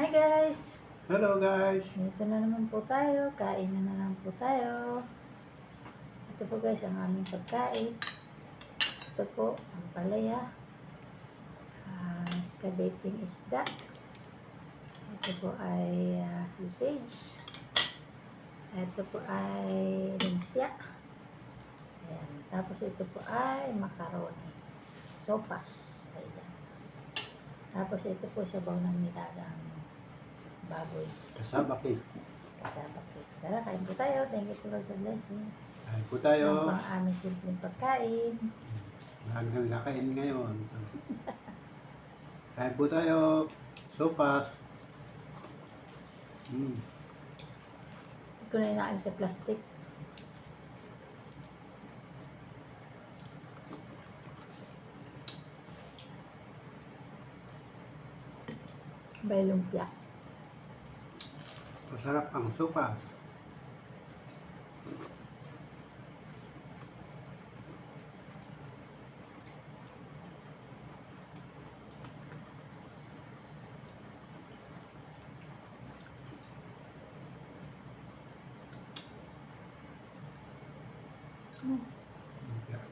Hi guys! Hello guys! Dito na naman po tayo. Kain na naman po tayo. Ito po guys ang aming pagkain. Ito po ang palaya. Scabeching isda. Ito po ay sausage. Ito po ay lumpia. Ayan. Tapos ito po ay macaroni. Sopas. Ayan. Tapos ito po sabaw ng nilagang baboy. Kasama cake. Kasama po. Tara, kain po tayo. Thank you for sa blessing. Kain po Ang tayo. pang aming simpleng pagkain. Marami kami kakain ngayon. Kain po tayo. Sopas. Hindi ko na inakain sa plastic. Bay lumpia. Masarap ang sopas.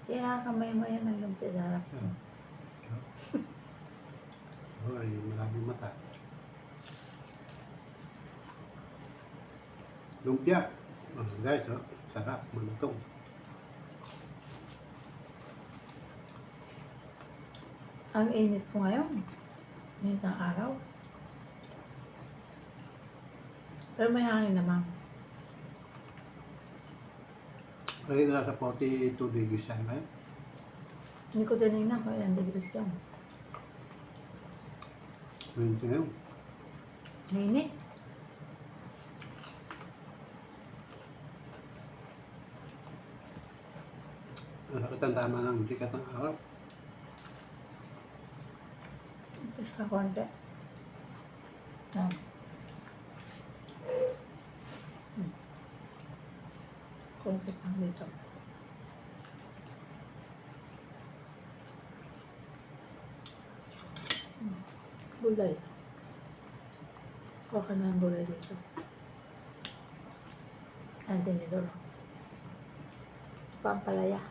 Kaya kamay mo yan ng lumpia sa harap ko. Ay, maraming mata. Lumpia. Guys, sarap. Malutong. Ang init po ngayon. Init ang araw. Pero may hangin naman. Lagi na sa 42 degrees tayo ngayon. Hindi ko tinignan kung ilang degrees yun. Ngayon ngayon. Init. Masakit ang tama ng sikat ng araw. Ito siya konti. Yan. Konti pang dito. Gulay. Kuha ka na ng gulay dito. Ang tinidor. Pampalaya.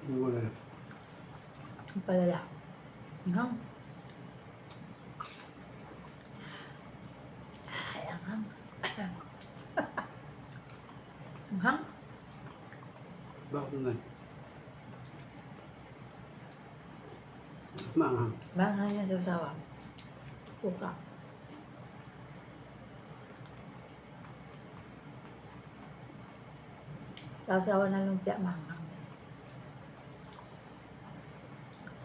Ang gulay. Pampalaya. Anghang. Ay, anghang. Anghang. Bakit na? Maanghang. Banghang niya sa usawa. Suka. Sa usawa na lumpia, manghang.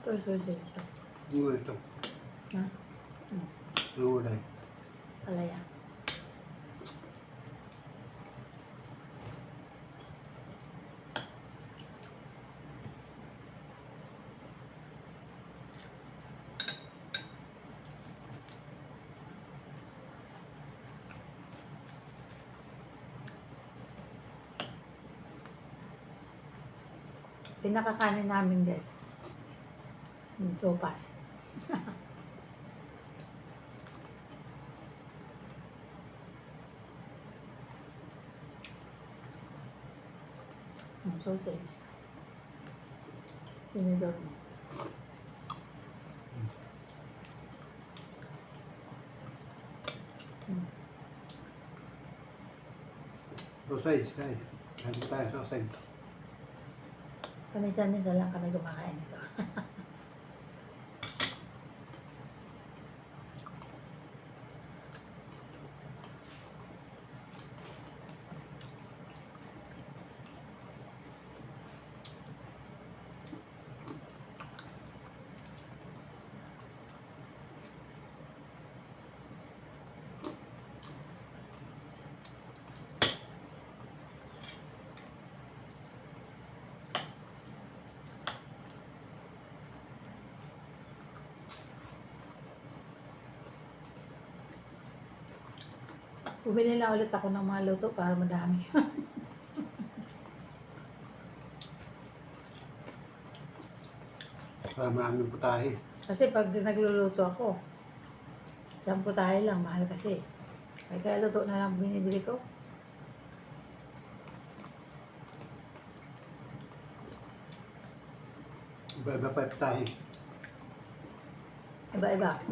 Ito sausage siya. Ang gulay ito. Ha? Ang gulay. Palaya. Pinakakanin namin guys. Yung sopas. Yung sausage. Pinidor mo. Sausage, guys. Kain po tayo sausage. Paminsan-minsan lang kami kumakain ito. Bumili lang ulit ako ng mga luto para madami. Para maraming putahe. Kasi pag nagluluto ako, Isang putahe lang, mahal kasi. Kaya luto na lang binibili ko. Iba-iba pa tayo. Iba-iba.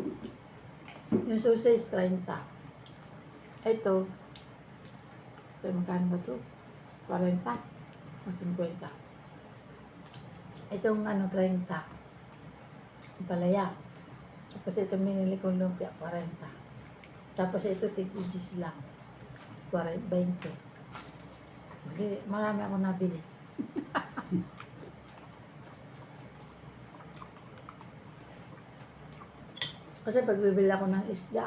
Yung sausage, 30. Ito, kaya magkano ba ito? 40 o 50. Itong 30. Ang palaya. Tapos itong binili kong lumpia, 40. Tapos ito, tigigis lang. 20. Hindi, marami ako nabili. Kasi pag bibili ako ng isda,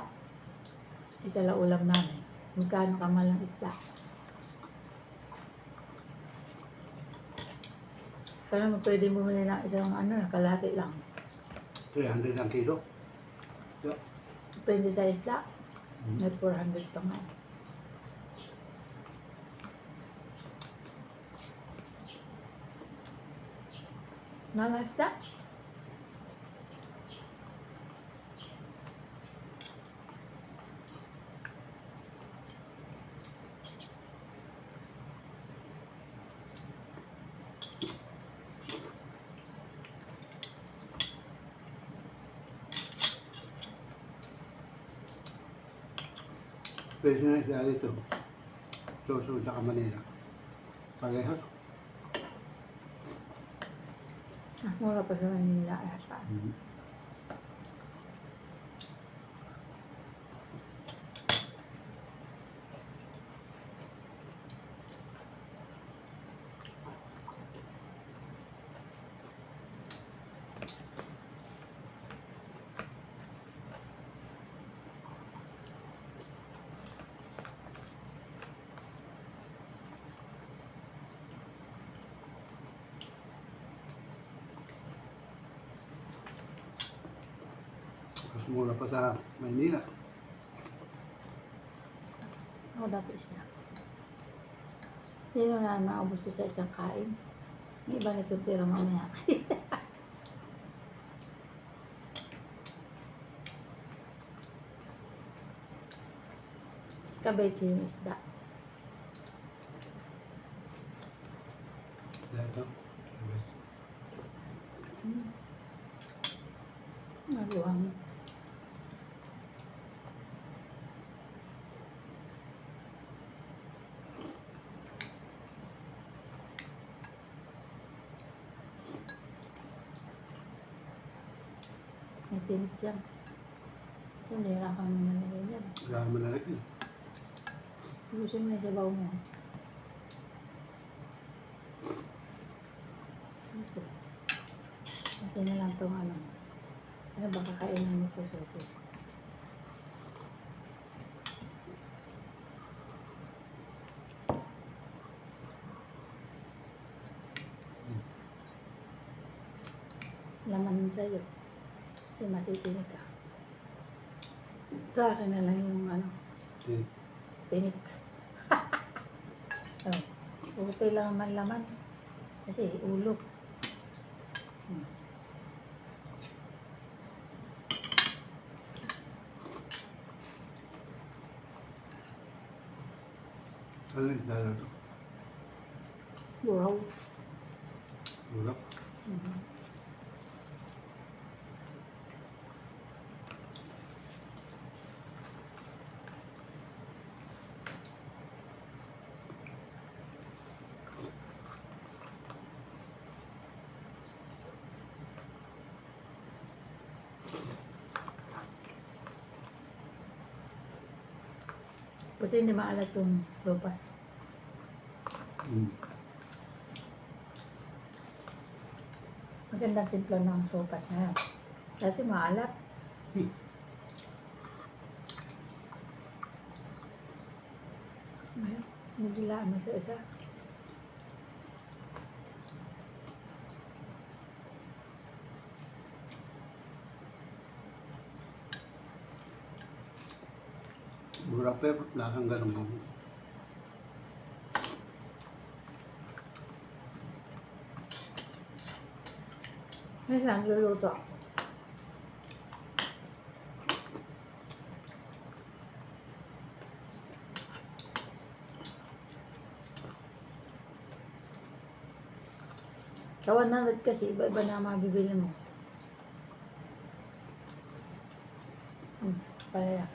isa lang ulam namin. Magkano ka malang isda? Kaya mo pwede bumili ng isang kalahati lang. 300 ang kilo. Yeah. Depende sa isda. May 400 pa nga. Mga isda? Presyo na isda dito. Suso sa Manila. Parehas. Mura pa sa Manila yata. Mas mura pa sa Manila. Ako dati isda. Hindi na maubos ko sa isang kain. Yung iba nito tira mamaya. Kabechi yung isda. Dito. Naluwang. May tinik yan. Kung nahirapan mo nalagay yan. Wala naman lalagyan. Ubusin mo na yung sabaw mo. Ito. Kasi na lang itong ano ba kakainin mo ito sa office? Laman sa'yo. Kasi matitinig ka. Sa akin na lang yung Okay. tinik. Oh, buti lang man laman. Kasi ulo. Ano yung isda na ito? Buraw. Mura. Buti hindi maalat yung lupas. Magandang timpla ng sopas na yan. Dati maalat. Ayun, nagilaan mo sa isa. Mura pero lasang ganun mo. Minsan luluto. Sa 100 kasi, iba-iba na ang mabibili mo. Palaya.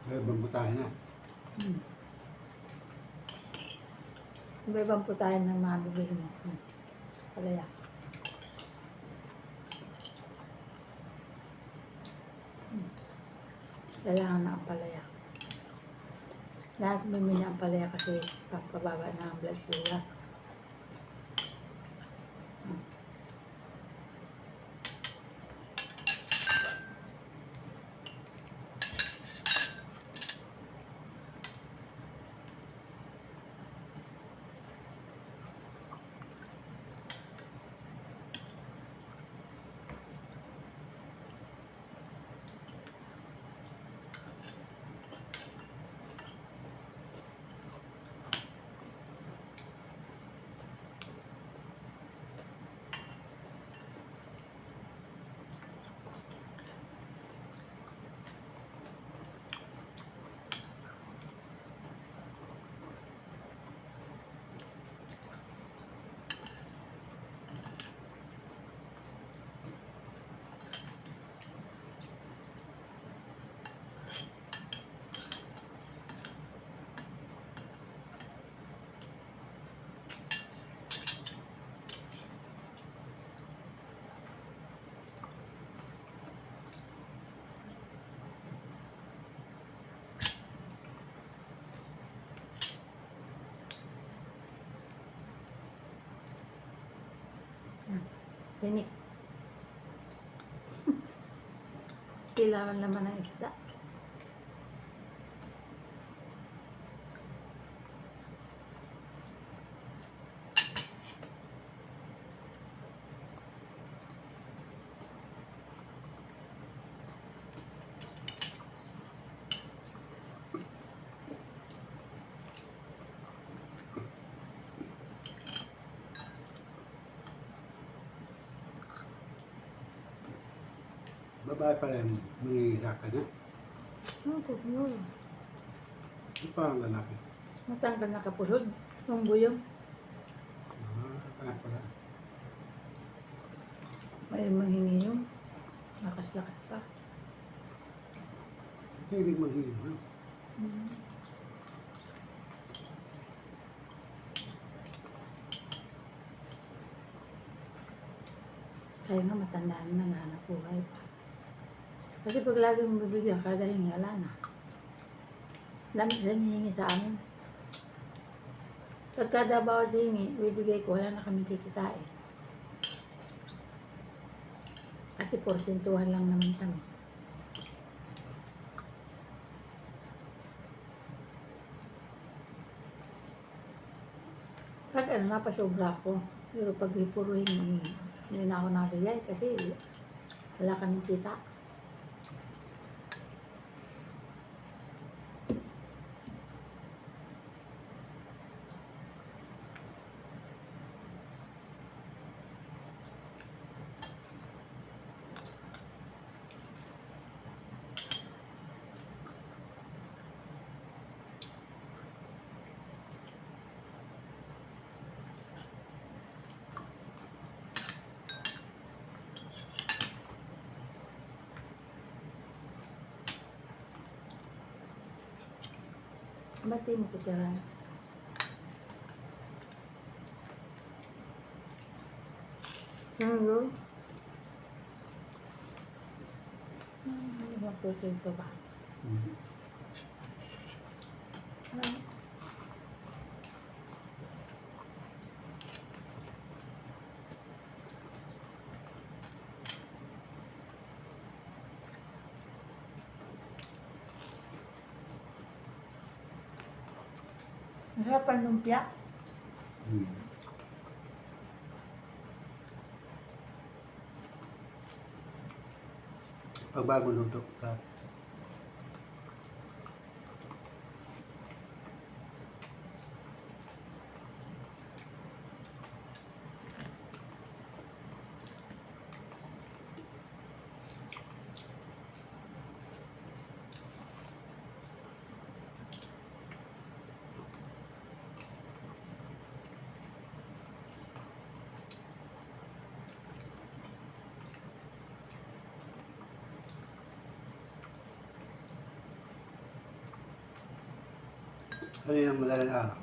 Ay, bambutahin na. Iba-ibang putahin ng mabibili mo. Palaya. Kailangan na ang palaya. Lahat bumili ang palaya kasi papababa na ang blood sugar. Tinik. Kailangan laman ng isda. Babae pa rin, mangingisda ka na. Kukulo. Ano pa ang lalaki? Matanggal na kapulod. Yung buyong. Kaya pala. May manghingi yung lakas-lakas pa. Hilig maghingi, ha? Kaya nga matanda na nanghanap buhay pa. Kasi pag lagi mong bibigyan, kada hingi, wala na. Dami silang hihingi sa amin. Pag kada bawat hingi, bibigay ko, wala na kami kikitain. Kasi porsentuhan lang naman kami. Pag ano, napasobra ko. Pero pag puro hingi, hindi na ako nabigay kasi wala kaming kita. Ba't di mo kutiran? Roll? Hindi ba proseso ba? Masarap ang lumpia. Pag bagong luto, Kanina madaling araw.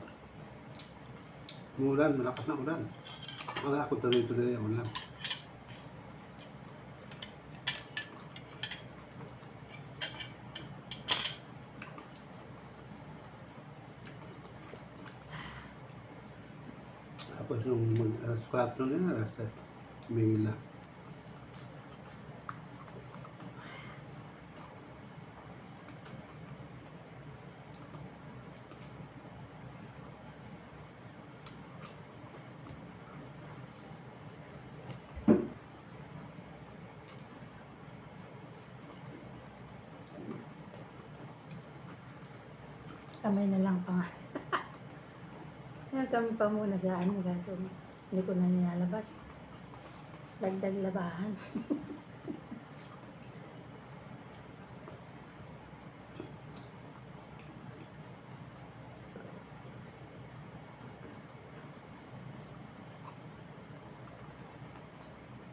Umulan, malakas na ulan. Akala ko tuloy-tuloy ang ulan. Tapos nung alas 4 na, alas 3, tumingin na. Kamay na lang pa nga. Kaya kami pa muna sa ano, kaso hindi ko na nilalabas. Dagdag labahan.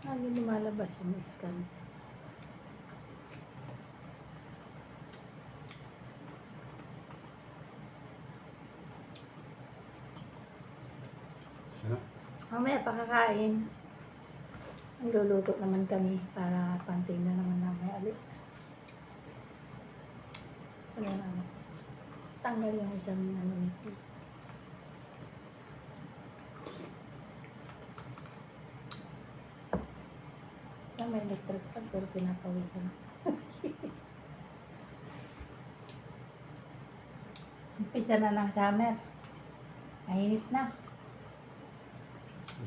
Hindi lumalabas yung scan. Sarap. Mamaya pakakain. Luluto naman kami para panting na naman namin ulit. Ano, tanggal yung isang ano nito. May electric fan pero pinapawisan ako. Umpisa na ng summer. Mainit na.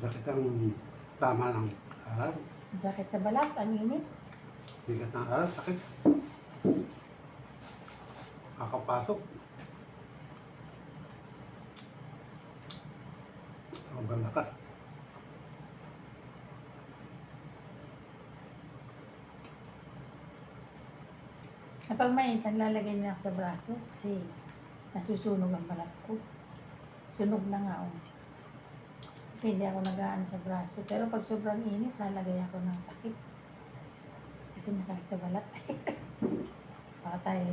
Sakit ang tama ng araw. Ang sakit sa balat, ang init. Bigat ng araw, sakit. Kakapasok. Sobrang lakas. Kapag mainit, lalagay niya ako sa braso kasi nasusunog ang balat ko. Sunog na nga oh. Kasi hindi ako nag-aano sa braso. Pero pag sobrang init, lalagay ako ng takip. Kasi masakit sa balat. Baka tayo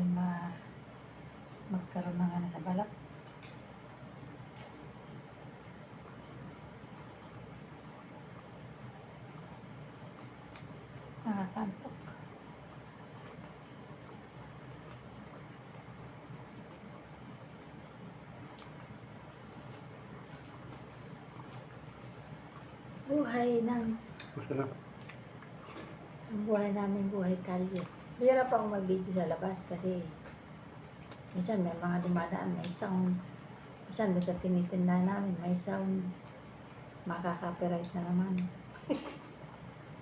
magkaroon ng ano sa balat. Nakakantok. Buhay ng Gusto na. ang buhay namin, buhay kalye. Bihira pa ako mag-video sa labas kasi minsan may mga dumadaan, may sound. Minsan doon sa tinitinda namin, may sound. Makaka-copyright na naman.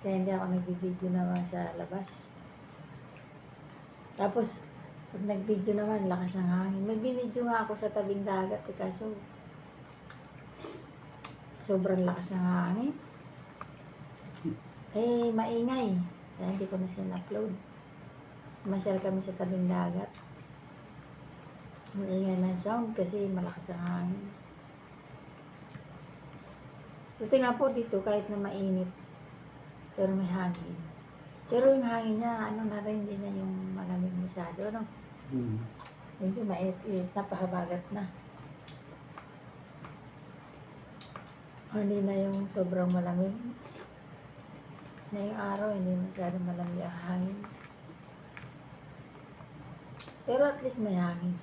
Kaya hindi ako nag-video naman sa labas. Tapos, pag nag-video naman, lakas ng hangin. May binidyo nga ako sa tabing dagat, kaso sobrang lakas ng hangin. Eh, maingay. Kaya hindi ko na siya na-upload. Masyal kami sa tabing dagat. Maingay na sound kasi malakas ang hangin. Buti nga po dito kahit na mainit. Pero may hangin. Pero yung hangin niya, ano na rin, hindi na yung malamig masyado, no? Medyo mainit-init na, pahabagat na. Hindi na yung sobrang malamig. Na yung araw, hindi masyadong malamig ang hangin. Pero at least may hangin.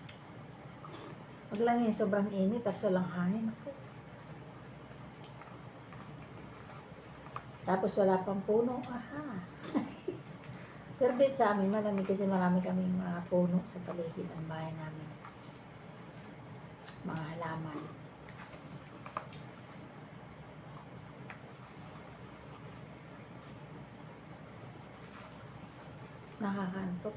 Wag lang yung sobrang init, tapos walang hangin. Tapos wala pang puno. Aha! Pero dito sa amin, malamig kasi marami kaming mga puno sa paligid ng bahay namin. Mga halaman. Nakakantok.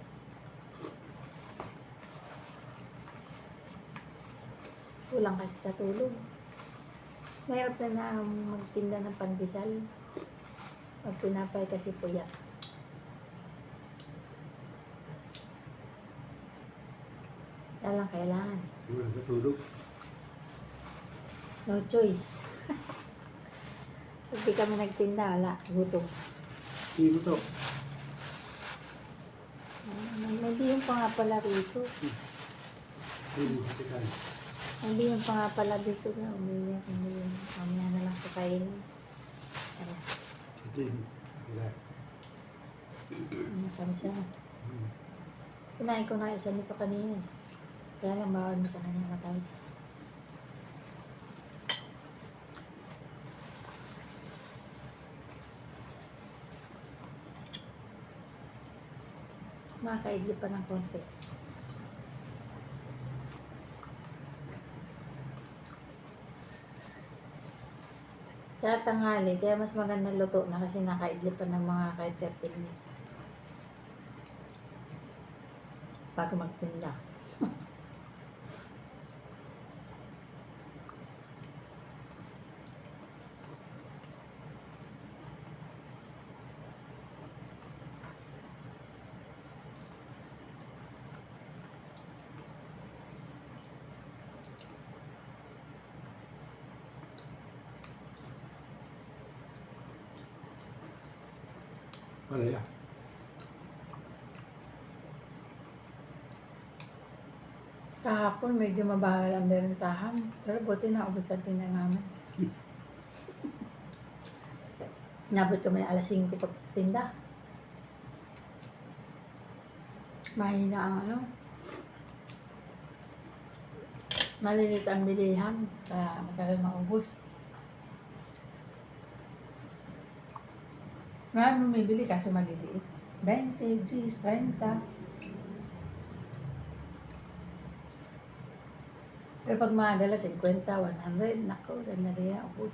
Kulang kasi sa tulog. Mahirap na magtinda ng pandesal. Pag pinapay kasi puyat. Yan lang kailangan eh. Wala sa tulog. No choice. Pag di kami nagtinda, wala. Gutom. Hindi ko to. May biyong pa nga pala rito. Hindi mo katikan. Hindi pa nga pala dito na umiyak. Mamaya na lang sa kainin. Tara, Hindi. Wala. ano kami siya. Kinain ko na isa nito kanina. Kaya lang bawal mo sa kanya matamis. Nakakaidli pa ng konti. Kaya tanghali, kaya mas maganda luto na kasi nakaidli pa ng mga kahit 30 minutes. Bago magtinda. Wala yan. Kahapon medyo mabagal ang berintahan. Pero buti na ubos ang tinda namin. Nabot kami ng alas 5 pagtinda. Mahina ang ano. Malilit ang bilihan. Kaya matagal maubos. Marami bumibili kaso maliliit. 20, Gs, 30. Pero pag mga dala, 50, 100, nako, sandali na, ubos.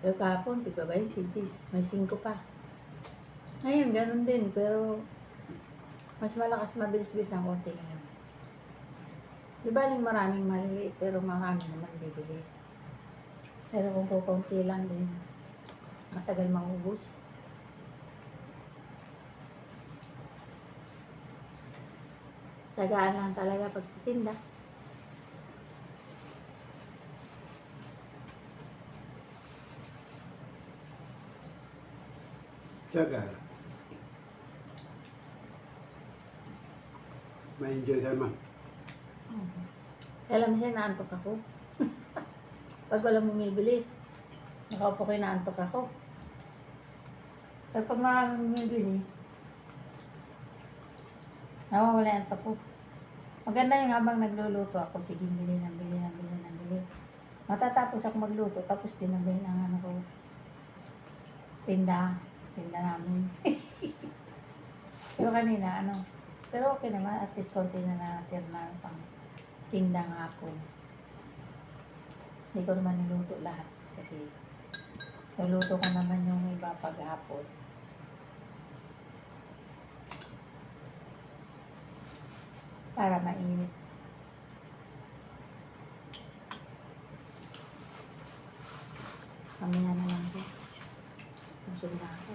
Pero kahapon, tigba 20 Gs, may 5 pa. Ngayon, ganun din, pero mas malakas mabilis-bilis ang konti ngayon. Di ba maraming maliliit, pero marami naman bibili. Pero kung kukunti lang din, matagal maubos. Tagaan lang talaga pagtitinda. Tsaga. Ma-enjoy ka naman. Alam mo siya, naantok ako. Pag walang bumibili, nakaupo kayo, naantok ako. Pero pag maraming bumibili, nawawala yung antok ko. Maganda yung habang nagluluto ako, sige, bili ng bili. Matatapos ako magluto, tapos tinabay ng ano ko, tinda namin. Pero kanina, pero okay naman, at least konti na natin na pang tindang hapon. Hindi ko naman niluto lahat kasi niluto ko naman yung iba paghapon. Para mainit. Mamaya na lang po. Busog na ako.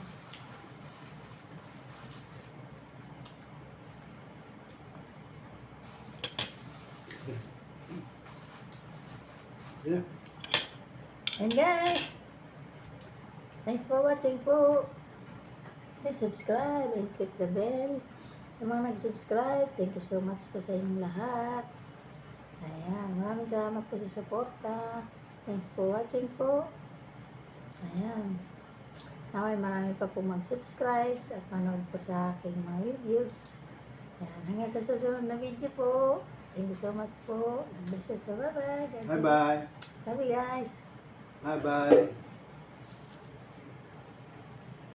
Yeah. And guys, thanks for watching po. Please subscribe and click the bell. Sa mga nag-subscribe, thank you so much po sa inyong lahat. Ayan, maraming salamat po sa suporta. Thanks for watching po. Ayan. Naway marami pa po mag-subscribe at manood po sa aking mga videos. Ayan, hanggang sa susunod na video po. Thank you so much po. God bless you. So, bye-bye. Bye-bye. Love you guys. Bye-bye.